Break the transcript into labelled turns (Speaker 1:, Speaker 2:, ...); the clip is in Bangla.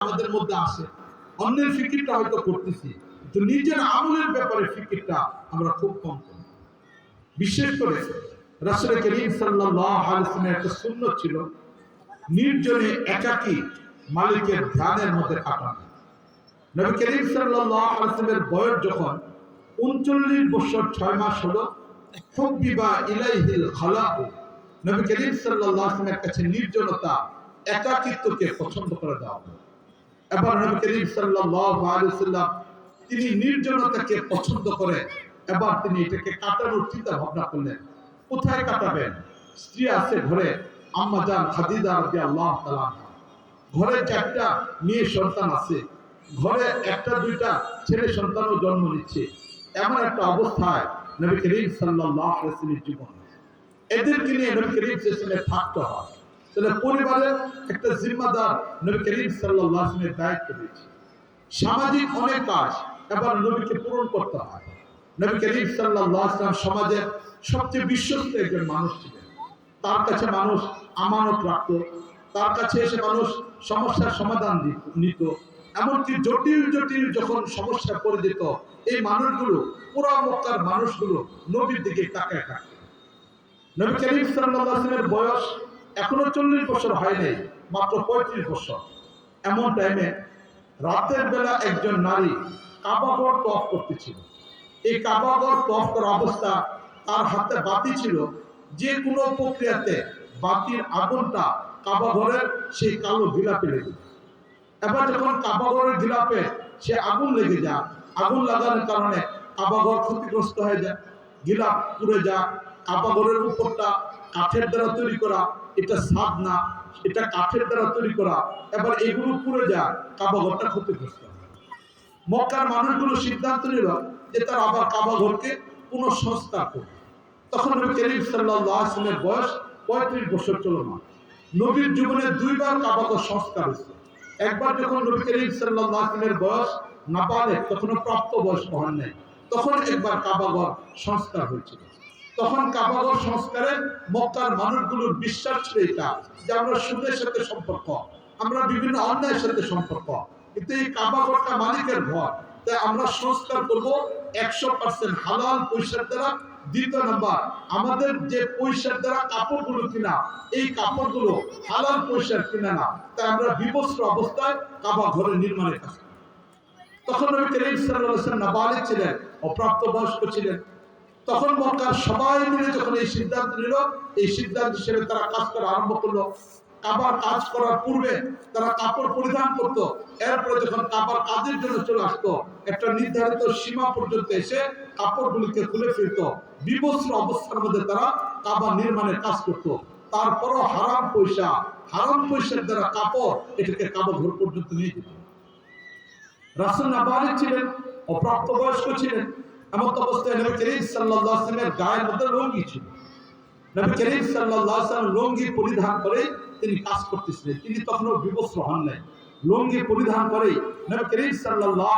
Speaker 1: আমাদের মধ্যে আসে, অন্যের ফিকিরটা হয়তো করতেছি, কিন্তু নিজের আমলের ব্যাপারে ফিকিরটা আমরা খুব কম করি। বিশেষ করে রাসূল করিম সাল্লাল্লাহু আলাইহি ওয়াসাল্লামের একটা সুন্নাত ছিল নির্জনে একাকী মালিকের ধ্যানের মধ্যে কাটানো। নবী করিম সাল্লাল্লাহু আলাইহি ওয়াসাল্লামের বয়স যখন 39 বছর 6 মাস হলো, হুব্বিবা ইলাইহিল খালাউ, নবী করিম সাল্লাল্লাহু আলাইহি ওয়াসাল্লামের কাছে নির্জনতা একাকিত্বকে পছন্দ করে দেওয়া হলো। এবার নবী করিম সাল্লাল্লাহু আলাইহি ওয়াসাল্লাম তিনি নির্জনতাকে পছন্দ করে এবার তিনি এটাকে কাটানোর চিন্তা ভাবনা করলেন। কোথায় কাটাবেন? স্ত্রী আছে ঘরে, আম্মা জান খাদিজা রাদিয়াল্লাহু তাআলা, ঘরে 4টা মেয়ে সন্তান আছে, ঘরে 1টা 2টা ছেলে সন্তানও জন্ম নিচ্ছে। এমন একটা অবস্থায় নবী করিম সাল্লাল্লাহু আলাইহি ওয়াসাল্লামের জীবন, এদেরকে নিয়ে নবী করিম সাল্লাল্লাহু আলাইহি ওয়াসাল্লামের থাকতে হয়। তাহলে পরিবারের একটা জিম্মাদার নবী করিম সাল্লাল্লাহু আলাইহি ওয়াসাল্লামের দায়িত্ব রয়েছে। সামাজিক অনেক কাজ এবার নবীকে পূরণ করতে হয়। নবী করিম সাল্লাল্লাহু আলাইহি ওয়াসাল্লাম সমাজের সবচেয়ে বিশ্বস্ত একজন মানুষ ছিলেন। তার কাছে মানুষ আমানত রাখত, তার কাছে এসে মানুষ সমস্যার সমাধান নিত। এমনকি জটিল জটিল যখন সমস্যা পড়ে যেত, এই মানুষগুলো, পুরা মক্কার মানুষগুলো নবীর দিকে তাকায় থাকত। নবী করিম সাল্লাল্লাহু আলাইহি ওয়াসাল্লামের বয়স এখনো 40 বছর হয় নাই, মাত্র 35 বছর। এমন টাইমে রাতের বেলা একজন নারী কাবাঘর তওয়াফ করতেছিল। এই কাবাঘর তওয়াফ করার অবস্থা, তার হাতে বাতি ছিল, যে কোনো প্রক্রিয়াতে বাতির আগুনটা কাবাঘরের সেই কালো গিলাপে লেগে যায়। এবার যখন কাবাঘরের গিলাপে সে আগুন লেগে যায়, আগুন লাগানোর কারণে কাবাঘর ক্ষতিগ্রস্ত হয়ে যায়, গিলাপ পুড়ে যায়। কাবাঘরের উপরটা কাঠের দ্বারা তৈরি করা, এটা ছাদ না, এটা কাঠের দ্বারা তৈরি করা। এবার এগুলো পুড়ে যায়, কাবাঘরটা ক্ষতিগ্রস্ত হয়। মক্কার মানুষগুলো সিদ্ধান্ত নিল যে তারা আবার কাবাঘরকে পুনঃসংস্কার করবে। তখন নবী করিম সাল্লাল্লাহু আলাইহি ওয়াসাল্লামের বয়স 35 বছর চলমান। নবীর জীবনে 2বার কাবাঘর সংস্কার হয়েছে। একবার যখন নবী করিম সাল্লাল্লাহু আলাইহি ওয়াসাল্লামের বয়স নাবালেগ, তখনও প্রাপ্ত বয়স হন নাই, তখন একবার কাবাঘর সংস্কার হয়েছিল। তখন কাবাঘর সংস্কারে মক্কার মানুষগুলোর বিশ্বাস ছিল এটা যে আমরা সুদের সাথে সম্পর্ক, আমরা বিভিন্ন অন্যায়ের সাথে সম্পর্ক, কিন্তু এই কাবাঘরটা মালিকের ঘর, তাই আমরা সংস্কার করব 100% হালাল পয়সার দ্বারা। দ্বিতীয় নাম্বার, আমাদের যে পয়সার দ্বারা কাপড়গুলো কিনা, এই কাপড়গুলো হালাল পয়সার কিনা না, তাই আমরা বিবস্ত্র অবস্থায় কাবা ঘরের নির্মাণের কাজ। তখন নবী করিম সাল্লাল্লাহু আলাইহি ওয়াসাল্লাম নাবালিগ ছিলেন, অপ্রাপ্ত বয়স্ক ছিলেন। তখন মক্কার সবাই মিলে যখন এই সিদ্ধান্ত নিল, এই সিদ্ধান্ত হিসেবে তারা কাজ করা আরম্ভ করলো। কাবার কাজ করার পূর্বে তারা কাপড় পরিধান করত, এরপরে যখন কাবার কাজের জন্য চলে আসতো, একটা নির্ধারিত সীমা পর্যন্ত এসে কাপড়গুলিকে খুলে ফেলত। বিবস্ত্র অবস্থার মধ্যে তারা কাবা নির্মাণের কাজ করত। তারপরও হারাম পয়সার দ্বারা কাপড়, এটাকে কাবা ঘর পর্যন্ত নিয়ে যেত। রাসূল নাবালিগ ছিলেন, অপ্রাপ্তবয়স্ক ছিলেন। এমন অবস্থায় নবী করিম সাল্লাল্লাহু আলাইহি ওয়াসাল্লামের গায়ের মধ্যে লুঙ্গি ছিল। নবী করিম সাল্লাল্লাহু আলাইহি ওয়াসাল্লাম লুঙ্গি পরিধান করে তিনি কাজ করতেছিলেন। তিনি তখনও বিবস্ত্র হন নাই। লুঙ্গি পরিধান করে নবী করিম সাল্লাল্লাহু